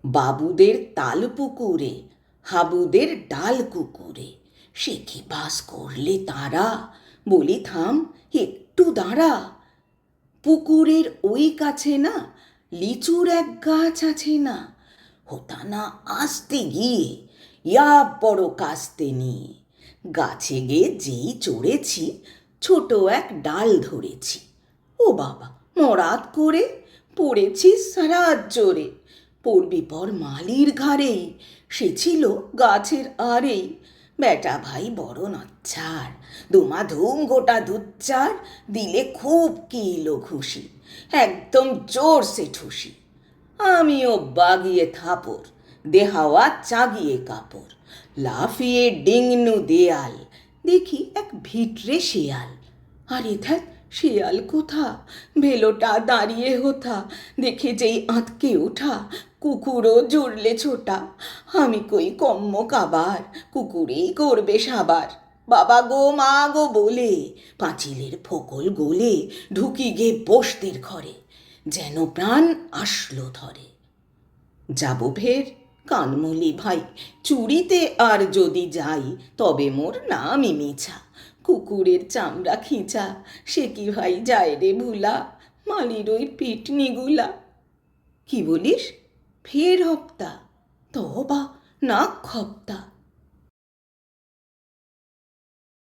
বাবুদের তাল পুকুরে, হাবুদের ডাল কুকুরে, সে কি বাস করলে তারা, বলি থাম একটু দাঁড়া। পুকুরের ওই কাছে না লিচুর এক গাছ আছে না, হোতা না আসতে গিয়ে ইয়া বড় কাস্তে নিয়ে, গাছে গিয়ে যেই চড়েছি ছোট এক ডাল ধরেছি। ও বাবা মরাত করে পড়েছি সারা জোরে, পড়বি পর মালির ঘাড়েই, সে ছিল গাছের আড়েই। বেটা ভাই বড় নচ্ছার, দুমা ধুম গোটা দুচ্চার, দিলে খুব কিলো খুশি, একদম জোর সে ঠুসি। আমিও বাগিয়ে থাপড়, দেহাওয়া চাগিয়ে কাপড়, লাফিয়ে ডিংনু দেয়াল, দেখি এক ভিটরে শেয়াল। আরে ধ্যাত, শেয়াল কোথা, ভেলোটা দাঁড়িয়ে হোথা, দেখে যেই আঁতকে ওঠা, কুকুরও জুড়লে ছোটা। আমি কই কম্ম কাবার, কুকুরেই করবে সাবার। বাবা গো মা গো বলে পাঁচিলের ফোকল গোলে ঢুকি গে বসতের ঘরে, যেন প্রাণ আসলো ধরে। যাব ফের কানমুলি ভাই, চুরিতে আর যদি যাই, তবে মোর নামই মিছা, কুকুরের চামড়া খিঁচা, সে কি ভাই যায় রে ভুলা, মালির ওই পিটনিগুলা। কি বলিস, ফের হপ্তা, তবা নাক খপ্তা।